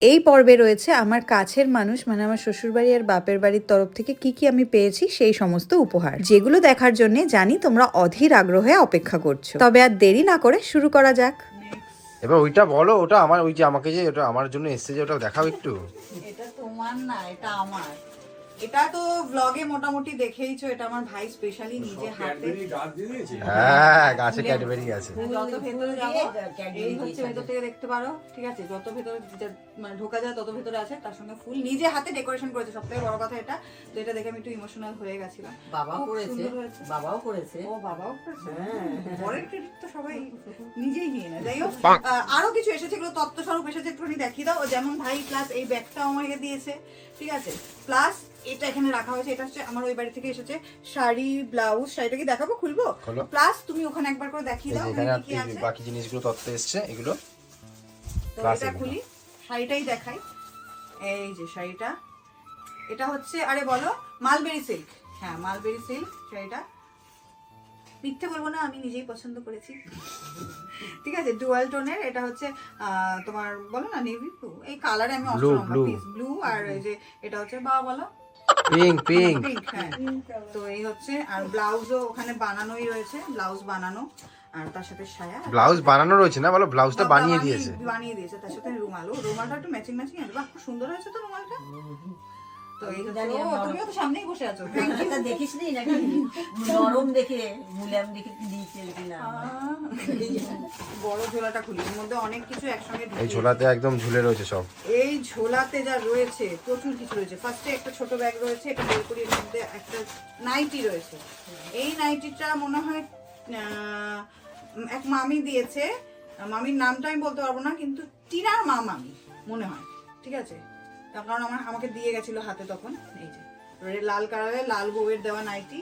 এই পর্বে রয়েছে আমার কাছের মানুষ মানে আমার শ্বশুরবাড়ি আর বাপের বাড়ির তরফ থেকে কি কি আমি পেয়েছি সেই সমস্ত উপহার, যেগুলো দেখার জন্য জানি তোমরা অধীর আগ্রহে অপেক্ষা করছো। তবে আর দেরি না করে শুরু করা যাক। এবার ওইটা বলো, ওটা আমার, ওই যে আমাকে যে ওটা আমার জন্য এসেছে যে ওটা দেখাও একটু। এটা তোমার না, এটা আমার। এটা তো ব্লগে মোটামুটি দেখেইছো, এটা আমার ভাই স্পেশালি নিজে হাতে। হ্যাঁ, গাছে ক্যাডবেরি আছে। যত ভেতরে যাবো এই হচ্ছে ভেতর থেকে দেখতে পারো, ঠিক আছে? যত ভেতরে মানে ঢোকা যায় তত ভেতরে আছে, তার সঙ্গে ফুল নিজে হাতে ডেকোরেশন করেছে। সবথেকে বড় কথা এটা, তো এটা দেখে আমি একটু ইমোশনাল হয়ে গেছিলাম। বাবাও করেছে, বাবাও করেছে। ও বাবাও করেছে, পরের ক্রেডিট তো সবাই নিজেই নিয়ে নেয়। যাই হোক, আরো কিছু এসেছে, এগুলো তত্ত্বস্বরূপ এসেছে, একটুখানি দেখিয়ে দাও। যেমন ভাই প্লাস এই ব্যাগটাও আমাকে দিয়েছে, ঠিক আছে? প্লাস এটা এখানে রাখা হয়েছে, এটা হচ্ছে আমার ওই বাড়ি থেকে এসেছে শাড়ি, ব্লাউজ। শাড়িটা কি দেখাবো, খুলবো? প্লাস তুমি ওখানে একবার করে দেখিয়ে দাও কি আছে। বাকি জিনিসগুলো তত্ত্ব এসেছে এগুলো। তো এটা খুলি, শাড়িটাই দেখাই। এই যে শাড়িটা, এটা হচ্ছে, আরে বলো, মালবেরি সিল্ক। হ্যাঁ, মালবেরি সিল্ক শাড়িটা। মিথ্যে বলবো না, আমি নিজেই পছন্দ করেছি, ঠিক আছে? ডুয়াল টোনের। এটা হচ্ছে তোমার বলো না নেভি ব্লু, এই কালারে আমি ব্লু, আর এই যে এটা হচ্ছে বাবা বলো পিঙ্ক। পিঙ্ক। হ্যাঁ, তো এই হচ্ছে। আর ব্লাউজও ওখানে বানানোই রয়েছে, ব্লাউজ বানানো, আর তার সাথে সায়া। ব্লাউজ বানানো রয়েছে না, বলো ব্লাউজটা বানিয়ে দিয়েছে। তার সাথে রুমালটা একটু ম্যাচিং আছে। বাহ, খুব সুন্দর হয়েছে তো রুমালটা। তো এই হচ্ছে, তুমিও তো সামনেই বসে আছো। দেখিস নি নাকি নরম দেখে মুলায়ম দেখে দিয়েছে কিনা। বড় ঝোলাটা খুলি, এর মধ্যে অনেক কিছু একসঙ্গে। এই ঝোলাতে একদম ঝুলে রয়েছে সব। এই ঝোলাতে যা রয়েছে প্রচুর কিছু রয়েছে। ফার্স্টে একটা ছোট ব্যাগ রয়েছে, এটা বের করি। এর মধ্যে একটা নাইটি রয়েছে। এই নাইটিটা মনে হয় এক মামি দিয়েছে। মামির নামটা আমি বলতে পারবো না, কিন্তু টিনার মা মামি মনে হয়, ঠিক আছে? তার কারণ আমাকে দিয়ে গেছিল হাতে তখন। এই যে লাল কালারের, লাল বউয়ের দেওয়া নাইটি।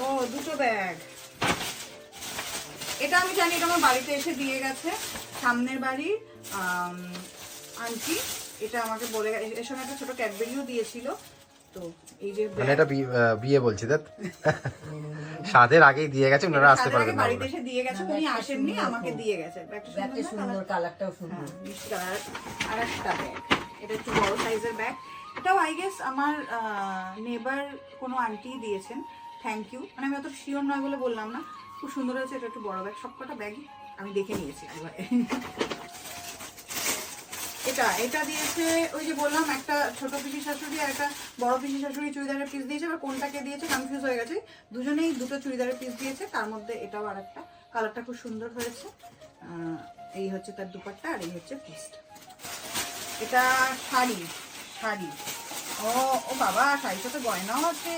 ও, দুটো ব্যাগ। এটা আমি জানি, এটা আমার বাড়িতে এসে দিয়ে গেছে সামনের বাড়ির আন্টি। এটা আমাকে বলে, এর সঙ্গে একটা ছোট ক্যাডবেরিও দিয়েছিল। তো এই যে মানে এটা বিয়ে বলছি দেখ, সাদের আগেই দিয়ে গেছে, ওনারা আসতে পারবেন না। বাড়িতে এসে দিয়ে গেছে, উনি আসেননি, আমাকে দিয়ে গেছে। ব্যাগটা সুন্দর, কালারটাও সুন্দর। আর একটা ব্যাগ, এটা একটু বড় সাইজের ব্যাগ। এটাও আই গেস আমার নেবার কোনো আন্টি দিয়েছেন। Thank you. মানে আমি অত শিওর নয় বলে বললাম না। খুব সুন্দর হয়েছে। এটা একটু বড় ব্যাগ। সবকটা ব্যাগই আমি দেখে নিয়েছি একবার। এটা দিয়েছে, ওই যে বললাম, একটা ছোট পিসি শাশুড়ি আর একটা বড় পিসি শাশুড়ি চুড়িদারের পিস দিয়েছে। এবার কোনটাকে দিয়েছে কনফিউজ হয়ে গেছে। দুজনেই দুটো চুড়িদারের পিস দিয়েছে, তার মধ্যে এটাও আর একটা। কালারটা খুব সুন্দর হয়েছে। এই হচ্ছে তার দুপাট্টা, আর এই হচ্ছে পিসটা। এটা শাড়ি। ও বাবা, শাড়িটা তো গয়নাও আছে।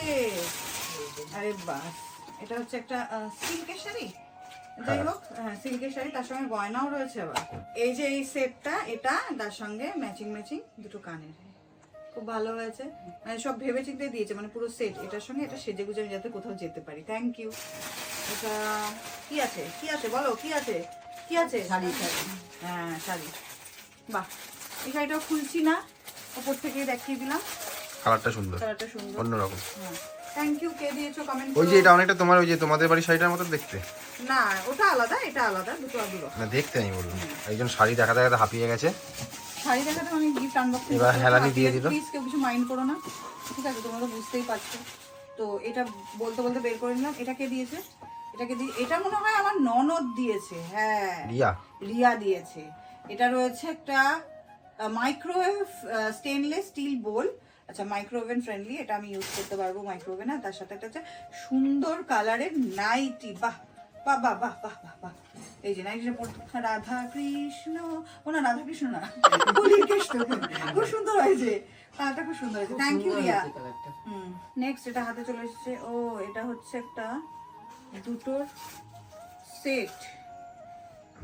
আরে বাস, এটা হচ্ছে একটা সিল্কের শাড়ি। যাই হোক, সিল্কের শাড়ি, তার সঙ্গে গয়নাও রয়েছে আবার। এই যে এই সেটটা, এটা তার সঙ্গে ম্যাচিং দুটো কানের। খুব ভালো হয়েছে, মানে সব ভেবে চিন্তে দিয়েছে, মানে পুরো সেট। এটার সঙ্গে এটা সেজে গুজে আমি যাতে কোথাও যেতে পারি। Thank you. এটা কি আছে বলো, কি আছে? শাড়ি। হ্যাঁ, শাড়ি। বাহ, এই শাড়িটাও খুলছি না, উপর থেকে দেখিয়ে দিলাম। কালারটা সুন্দর, অন্যরকম। Thank you. কে দিয়েছো কমেন্ট ওই যে এটা অনেকটা তোমার, ওই যে তোমাদের বাড়ির শাড়িটার মতো দেখতে। না, ওটা আলাদা, এটা আলাদা, দুটো আলাদা। না, দেখতে আমি বললাম। একজন শাড়ি দেখাতে হাঁপিয়ে গেছে। শাড়ি দেখাতে আমি গিফট আনবক্সিং এবার হেলানি দিয়ে দিল। প্লিজ কেউ কিছু মাইন্ড করো না, ঠিক আছে? তোমরা তো বুঝতেই পারছো। তো এটা বলতে বের করে নিলাম। এটা কে দিয়েছে? এটা মনে হয় আমার ননদ দিয়েছে। হ্যাঁ, রিয়া দিয়েছে। এটা রয়েছে একটা মাইক্রোওয়েভ স্টেনলেস স্টিল বোল। আচ্ছা, মাইক্রোওভেন ফ্রেন্ডলি, এটা আমি ইউজ করতে পারবো মাইক্রোওভেনে। তার সাথে একটা হচ্ছে সুন্দর কালারের নাইটি। বাহ বাহ বাহ বাহ বাহ বাহ বাহ। এই যে নাইটিটা রাধা কৃষ্ণ, না রাধা কৃষ্ণ না, কৃষ্ণ। খুব সুন্দর হয়েছে, কালারটা খুব সুন্দর হয়েছে। Thank you Riya. নেক্সট এটা হাতে চলে এসেছে। ও, এটা হচ্ছে একটা দুটোর সেট।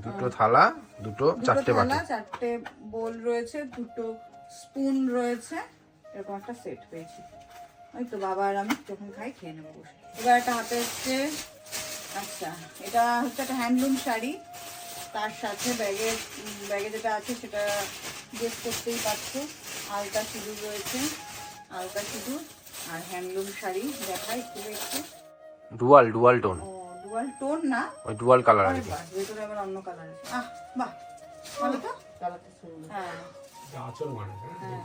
দুটো থালা, দুটো চারটে বাটি, চারটে বোল রয়েছে, দুটো স্পুন রয়েছে, এরকম একটা সেট পেয়েছি। ওই তো বাবা আর আমি যখন খাই খেয়ে নেবো বসে। এবার একটা হাতে হচ্ছে, আচ্ছা, এটা হচ্ছে একটা হ্যান্ডলুম শাড়ি। তার সাথে ব্যাগে যেটা আছে সেটা গেস করতেই পারছো, আলতা সিঁদুর রয়েছে। আলতা সিঁদুর আর হ্যান্ডলুম শাড়ি দেখাই একটু। Dual tone. ও, ডুয়াল টোন না, ওই ডুয়াল কালার আর কি। ভেতরে আবার অন্য কালার আছে। বাহ, ভালো তো, কালারটা সুন্দর। হ্যাঁ। হ্যাঁ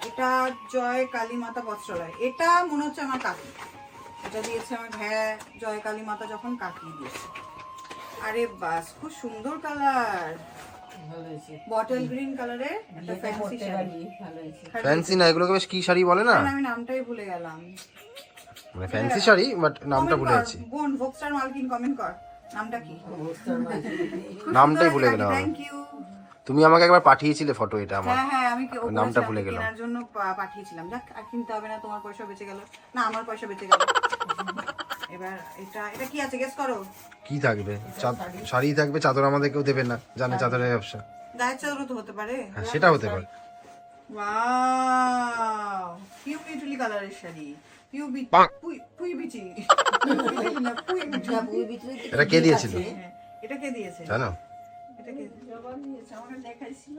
এটা জয় কালী মাতা বস্ত্রালয়, এটা মনে হচ্ছে আমার কাকি, এটা দিয়েছে আমার হ্যাঁ জয় কালী মাতা যখন কাকি দিয়েছে। আরে বাস খুব সুন্দর কালার, ভালো হয়েছে। বটল গ্রিন কালারের একটা বিয়েতে ফ্যান্সি পরতে শাড়ি। পারি, ভালো হয়েছে। ফ্যান্সি না, এগুলোকে বেশ কি শাড়ি বলে না, আমি নামটাই ভুলে গেলাম। মানে ফ্যান্সি শাড়ি বাট নামটা ভুলে যাচ্ছি। বোন ভোক্সটার মালকিন কমেন্ট কর নামটা কি, নামটাই ভুলে গেলাম আমি। Thank you. তুমি আমাকে একবার পাঠিয়েছিলে ফটো, এটা আমার হ্যাঁ হ্যাঁ আমি নামটা ভুলে গেলাম। কেনার জন্য পাঠিয়েছিলাম, যাক আর কিনতে হবে না, তোমার পয়সা বেঁচে গেল, না আমার পয়সা বেঁচে গেল। এবার এটা এটা কি আছে গেস করো। কি থাকবে, শাড়ি থাকবে, চাদর আমাদের কেউ দেবে না, জানে চাদরের ব্যবসা। গায়ের চাদরও তো হতে পারে। হ্যাঁ সেটা হতে পারে। ওয়াও পিউ বিউটিলি কালারের শাড়ি, পিউ বি পুই বিচি না পুই বিচি। না, বই ভিতরে তো এটা কে দিয়েছিল হ্যাঁ, এটা কে দিয়েছে জানো? এটা কে জবা দিয়েছে, আমাকে দেখাইছিল।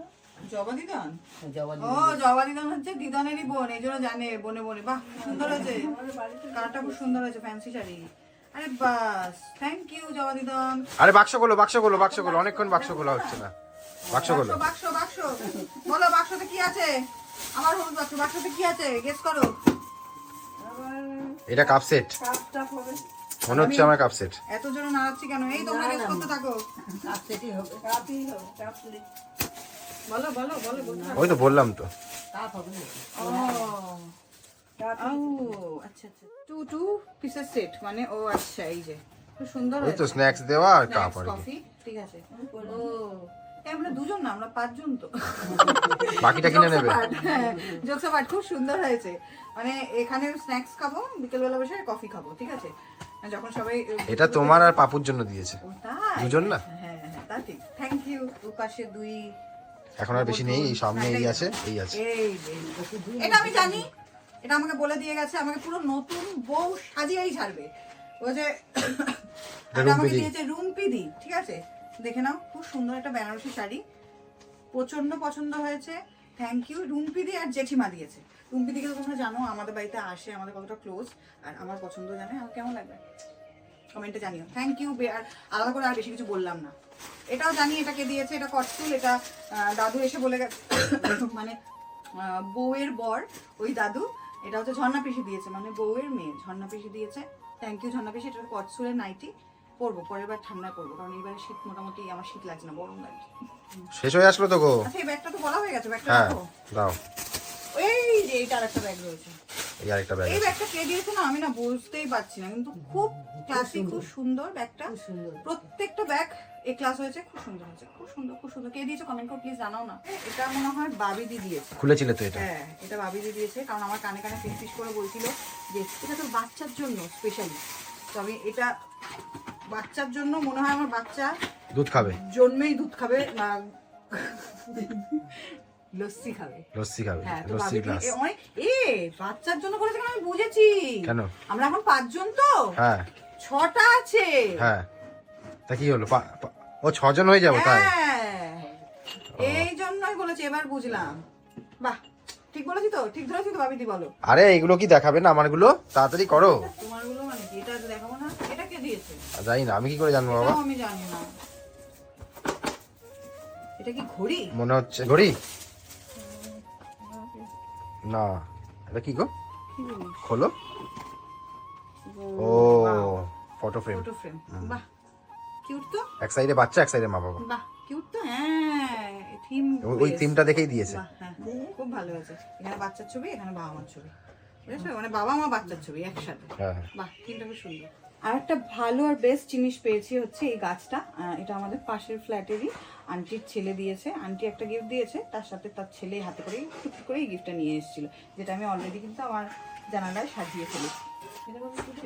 জবা দিদান। জবা ও জবা দিদান হচ্ছে দিদানেরই বোন, এই জন্য জানে বনে বনে। বাহ সুন্দর হয়েছে, কালারটা খুব সুন্দর হয়েছে, ফ্যান্সি শাড়ি। আরে বাস থ্যাংক ইউ জবা দিদান। আরে বাক্স খোলো, বাক্স খোলো, বাক্স খোলো, অনেকক্ষণ বাক্স খোলা হচ্ছে না, বাক্স খোলো। বাক্স বাক্স বলো বাক্সতে কি আছে, আমার হলুদ বাক্স, বাক্সতে কি আছে গেস করো। এটা কাপ সেট, মনে হচ্ছে আমার কাপ সেট। এত জোরে নাড়াচ্ছি কেন, এই তোমরা গেস করতে থাকো। কাপ সেটই হবে। বলো বলো বলো বলতে থাকো। ওই তো বললাম তো। কাপ হবে না। ও আচ্ছা আচ্ছা টু পিসের সেট মানে, ও আচ্ছা এই যে খুব সুন্দর ওই তো হয়েছে। স্ন্যাক্স দেওয়া আর কাপ আর কি। কফি ঠিক আছে। ও আমরা দুজন না, আমরা পাঁচজন তো। বাকিটা কিনে নেবে। জোকসা পাট খুব সুন্দর হয়েছে, মানে এখানে স্ন্যাক্স খাবো, বিকেলবেলা বসে কফি খাবো, ঠিক আছে যখন সবাই। এটা তোমার আর পাপুর জন্য দিয়েছে, ও, তাই? দুজন না? হ্যাঁ হ্যাঁ তা ঠিক, থ্যাংক ইউ। দুপাশে দুই, এখন আর বেশি নেই, এই সামনে এই আছে, এই আছে। এটা আমি জানি, এটা আমাকে বলে দিয়ে গেছে, আমাকে পুরো নতুন বউ সাজিয়েই ছাড়বে। ও যে এটা আমাকে দিয়েছে রুমপিদি, ঠিক আছে দেখে নাও, খুব সুন্দর একটা বেনারসি শাড়ি, প্রচন্ড পছন্দ হয়েছে, থ্যাংক ইউ। রুমপিদি আর জেঠিমা দিয়েছে। রুমপিদিকে তো তোমরা জানো আমাদের বাড়িতে আসে, আমাদের কতটা ক্লোজ, আর আমার পছন্দ জানে, আমার কেমন লাগবে কমেন্টে জানিও, থ্যাংক ইউ। আর আলাদা করে আর বেশি কিছু বললাম না। এটাও জানি এটা কে দিয়েছে, এটা কটচুল, এটা দাদু এসে বলে গেছে, মানে বউয়ের বর ওই দাদু, এটা হচ্ছে ঝর্ণা পিসি দিয়েছে, মানে বউয়ের মেয়ে ঝর্ণা পিসি দিয়েছে, থ্যাংক ইউ ঝর্ণা পিসি। এটা কটচুলের নাইটি, পরবো পরের বার ঠান্ডায় পরবো, কারণ এইবারে শীত মোটামুটি আমার শীত লাগছে না, গরম লাগছে। শেষ হয়ে আসলো তো গো। আচ্ছা এই ব্যাগটা তো বলা হয়ে গেছে, ব্যাগটা হ্যাঁ রাখো। দাও, এই যে এইটা আরেকটা ব্যাগ রয়েছে, এই আরেকটা ব্যাগ এই আছে। ব্যাগটা কে দিয়েছে না আমি না বুঝতেই পারছি না, কিন্তু খুব ক্লাসিক, খুব সুন্দর ব্যাগটা, খুব সুন্দর। প্রত্যেকটা ব্যাগ এ ক্লাস হয়েছে, খুব সুন্দর হয়েছে, খুব সুন্দর খুব সুন্দর। কে দিয়েছে কমেন্ট করে প্লিজ জানাও না। এটা মনে হয় বাবিদি দিয়েছে। খুলেছিলে তো এটা? হ্যাঁ এটা বাবিদি দিয়েছে, কারণ আমার কানে কানে ফিস ফিস করে বলছিল যে এটা তো বাচ্চার জন্য স্পেশালি, তো আমি এটা বাচ্চার জন্য, মনে হয় আমার বাচ্চা দুধ খাবে, জন্মেই দুধ খাবে না লস্যি খাবে। লস্যি খাবে, হ্যাঁ তো লস্যি বাবিদি গ্লাস। বাচ্চার জন্য করেছে কেন আমি বুঝেছি, কেন? আমরা এখন পাঁচজন তো, হ্যাঁ 6টা আছে। হ্যাঁ তা কি হলো, ও 6 জন হয়ে যাবো তাই? হ্যাঁ এই জন্যই বলেছি, এবার বুঝলাম। বাহ ঠিক বলেছি তো, ঠিক ধরেছি তো বাবিদি বলো। আরে এগুলো কি দেখাবে না আমারগুলো, তাড়াতাড়ি করো। তোমারগুলো মানে কি, এটা দেখাবো না? এটা কে দিয়েছে? জানি না, আমি কি করে জানবো বাবা? এটাও আমি জানি না। এটা কি ঘড়ি? মনে হচ্ছে ঘড়ি না, এটা কি গো, কি জিনিস? খোলো। ও ফটো ফ্রেম, ফটো ফ্রেম। বাহ কিউট তো, এক সাইডে বাচ্চা এক সাইডে মা বাবা। বাহ কিউট তো। হ্যাঁ থিম, ওই থিমটা দেখেই দিয়েছে। বাহ হ্যাঁ খুব ভালো হয়েছে। এখানে বাচ্চার ছবি, এখানে বাবা মার ছবি, বুঝেছো, মানে বাবা মা বাচ্চার ছবি একসাথে। হ্যাঁ হ্যাঁ। বাহ থিমটা খুব সুন্দর। আর একটা ভালো আর বেস্ট জিনিস পেয়েছি হচ্ছে এই গাছটা, এটা আমাদের পাশের ফ্ল্যাটেরই আন্টির ছেলে দিয়েছে। আন্টি একটা গিফট দিয়েছে, তার সাথে তার ছেলে হাতে করে টুকটুক করে এই গিফটটা নিয়ে এসেছিল, যেটা আমি অলরেডি কিন্তু আমার জানালায় সাজিয়ে ফেলেছি।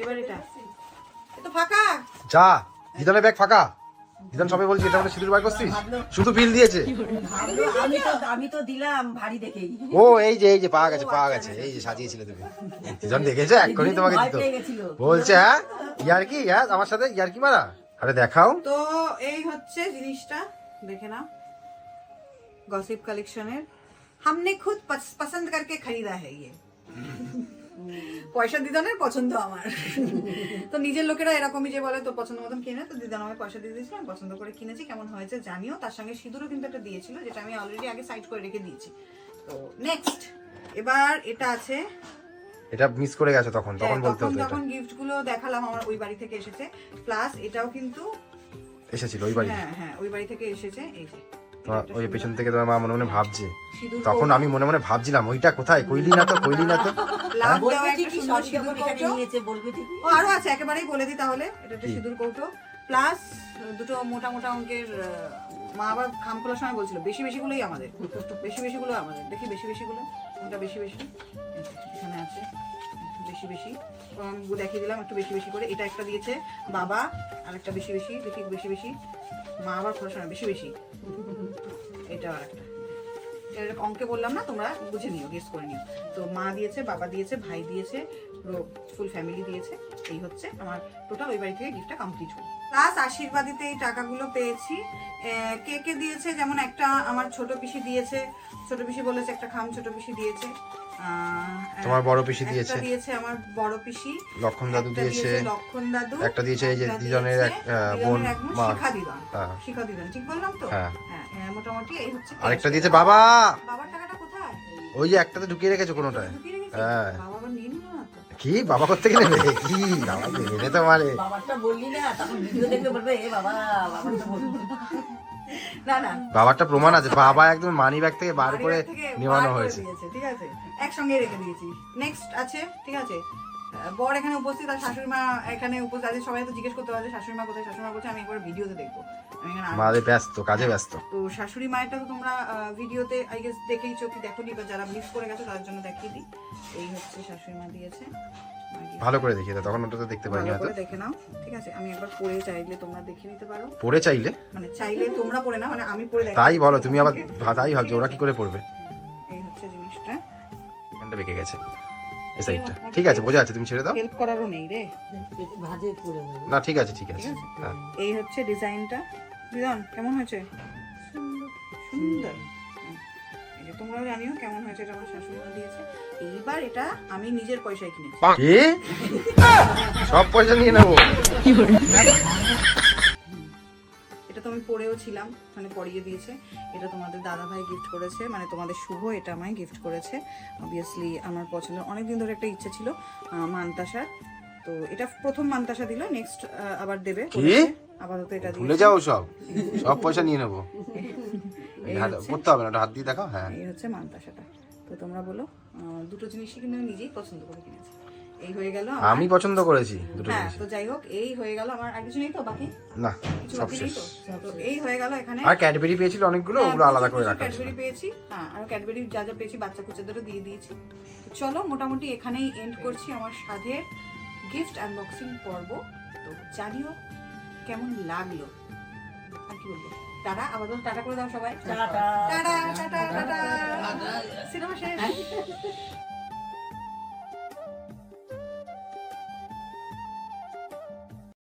এবার এটা তো ফাঁকা। যা, দিদানের ব্যাগ ফাঁকা। দিদান সবাই বলছি এটা মানে সিঁদুর বার করছিস, শুধু বিল দিয়েছে। আমি তো দিলাম ভারী দেখেই। ও এই যে পাওয়া গেছে, পাওয়া গেছে, এই যে সাজিয়েছিলে তুমি। দিদান দেখেছে এক্ষুনি তোমাকে দিত, বলছে হ্যাঁ ইয়ার্কি, হ্যাঁ আমার সাথে ইয়ার্কি মারা। আরে দেখাও তো এই হচ্ছে জিনিসটা, দেখে না, গসিপ কালেকশনের हमने खुद पसंद करके खरीदा है ये। পয়সা দিদানের পছন্দ আমার। তো নিজের লোকেরা এরকমই যে বলে তোর পছন্দ মতন কিনে, তো দিদান আমায় পয়সা দিয়ে দিয়েছিল, আমি পছন্দ করে কিনেছি। কেমন হয়েছে জানিও। তার সঙ্গে সিঁদুরও কিন্তু একটা দিয়েছিল, যেটা আমি অলরেডি আগে সাইড করে রেখে দিয়েছি। তো নেক্সট এবার এটা আছে, এটা মিস করে গেছে তখন বলতে হতো। তখন গিফট গুলো দেখালাম আমার ওই বাড়ি থেকে এসেছে, প্লাস এটাও কিন্তু এসেছিল ওই বাড়ি। হ্যাঁ ওই বাড়ি থেকে এসেছে। এই যে ওই পেছন থেকে তোমার মা মনে মনে ভাবছে, সিঁদুর তখন আমি মনে মনে ভাবছিলাম ওইটা কোথায়, কইলি না তো। লাভ বলবে দেওয়া একটা ঠিকই, সুন্দর সব সিঁদুর যখন এখানে কৌটো। নিয়েছে বলবে ঠিকই। ও আরো আছে, একেবারেই বলে দিই তাহলে। এটা একটা সিঁদুর কৌটো প্লাস দুটো মোটা মোটা অঙ্কের মা আবার খাম খোলার সময় বলছিল বেশি বেশিগুলোই আমাদের, বেশিগুলো আমাদের। দেখি বেশিগুলো কোনটা বেশি এখানে আছে, বেশি আমি দেখিয়ে দিলাম একটু বেশি করে। এটা একটা দিয়েছে বাবা, আর একটা বেশি দেখি বেশি মা আবার খোলার সময় বেশি। এটা আর একটা, এটা অঙ্কে বললাম না, তোমরা বুঝে নিও, গেস করে নিও। তো মা দিয়েছে, বাবা দিয়েছে, ভাই দিয়েছে, পুরো ফুল ফ্যামিলি দিয়েছে। এই হচ্ছে আমার টোটাল ওই বাড়ি থেকে গিফটটা কমপ্লিট হলো। প্লাস আশীর্বাদিতে এই টাকাগুলো পেয়েছি। কে কে দিয়েছে, যেমন একটা আমার ছোট পিসি দিয়েছে, ছোট পিসি বলেছে একটা খাম, ছোট পিসি দিয়েছে। তোমার বড় পিসি দিয়েছে, একটা দিয়েছে আমার বড় পিসি, লক্ষণ দাদু দিয়েছে, লক্ষণ দাদু একটা দিয়েছে এই যে একটা দিজনের এক দিয়েছে বোন দিজনের এক বোন, মা। শিখা দিদান ঠিক বললাম তো? হ্যাঁ। হ্যাঁ মোটামুটি এই হচ্ছে। আরেকটা দিয়েছে বাবা, বাবার টাকাটা কোথায়? ওই যে একটাতে ঢুকিয়ে রেখেছো কোনোটায়। ঢুকিয়ে রেখেছি? হ্যাঁ। বাবা আবার নিয়ে নিল না তো? কি বাবা করতে গেলে কি বাবা এনে তো মারে। বাবারটা বললি না, তখন ভিডিও দেখলে বলবে এ বাবা, বাবারটা বললি না বাবারটা প্রমাণ আছে, বাবা একদম মানি ব্যাগ থেকে বার করে বাড়ি থেকে নেওয়ানো বার করে হয়েছে। দিয়েছে, ঠিক আছে, একসঙ্গে রেখে দিয়েছি। নেক্সট আছে, ঠিক আছে, বর এখানে উপস্থিত, আর শাশুড়ি মা এখানে উপস্থিত আছে। সবাই তো জিজ্ঞেস করতে পারে শাশুড়ি মা কোথায়, শাশুড়ি মা কোথায়। আমি একবার ভিডিওতে দেখবো, আমি এখানে মাঝে ব্যস্ত, কাজে ব্যস্ত। তো শাশুড়ি মায়েরটা তো তোমরা ভিডিওতে আই গেস দেখেইছো, কি দেখোনি, বা যারা মিস করে গেছো তাদের জন্য দেখিয়ে দিই। এই হচ্ছে শাশুড়ি মা দিয়েছে। ভালো করে দেখিয়ে দাও, তখন ওটা তো দেখতে পাইনি ভালো হয়তো। করে দেখে নাও, ঠিক আছে। আমি একবার পরে চাইলে তোমরা দেখে নিতে পারো, পড়ে চাইলে মানে চাইলে তোমরা পরে না, মানে আমি পরে দেখাই। তাই বলো, তুমি আবার তাই ভাবছো ওরা কি করে পড়বে। এই হচ্ছে জিনিসটা, এখানটা বেঁকে গেছে এই সাইডটা। ঠিক আছে, বোঝা আছে, তুমি ছেড়ে দাও। হেল্প করারও নেই রে। ভাজে করে নেবো। না ঠিক আছে হ্যাঁ। এই হচ্ছে ডিজাইনটা। দিদান কেমন হয়েছে? সুন্দর। এই যে তোমরাও জানিও কেমন হয়েছে। এটা আমার শাশুড়ি মা দিয়েছে। এইবার এটা আমি নিজের পয়সায় কিনেছি। কি সব পয়সা নিয়ে নেবো? এটা তো আমি পরেও ছিলাম, মানে পরিয়ে দিয়েছে। এটা তোমাদের দাদা ভাই গিফট করেছে, মানে তোমাদের শুভ এটা আমায় গিফট করেছে। অবভিয়াসলি আমার পছন্দের, অনেকদিন ধরে একটা ইচ্ছে ছিল মানতাসার। তো এটা প্রথম মানতাসা দিল, নেক্সট আবার দেবে। আপাতত এটা দিয়ে ভুলে যাও, সব পয়সা নিয়ে নেবো। করতে হবে না, হাত দিয়ে দেখাও। হ্যাঁ, এই হচ্ছে মানতাসাটা। তো তোমরা বলো, দুটো জিনিসই কিন্তু আমি নিজেই পছন্দ করে কিনেছি। এই হয়ে গেল আমি পছন্দ করেছি দুটো হ্যাঁ। জিনিস। তো যাই হোক, এই হয়ে গেল আমার। আর কিছু নেই তো বাকি? না কিছু সব বাকি শেষ। নেই তো? তো এই হয়ে গেল এখানে। আর ক্যাডবেরি পেয়েছিল অনেকগুলো, ওগুলো আলাদা করে রাখা ছিল। ক্যাডবেরি পেয়েছি, হ্যাঁ, আর ক্যাডবেরি যা যা পেয়েছি বাচ্চা কুচাদেরও দিয়ে দিয়েছি। তো চলো মোটামুটি এখানেই এন্ড করছি আমার সাধের গিফট আনবক্সিং পর্ব। তো জানিও কেমন লাগলো। আর কি বলবো, টাটা। আবার টাটা করে দাও সবাই। Tata. Tata tata tata. Cinema শেষ।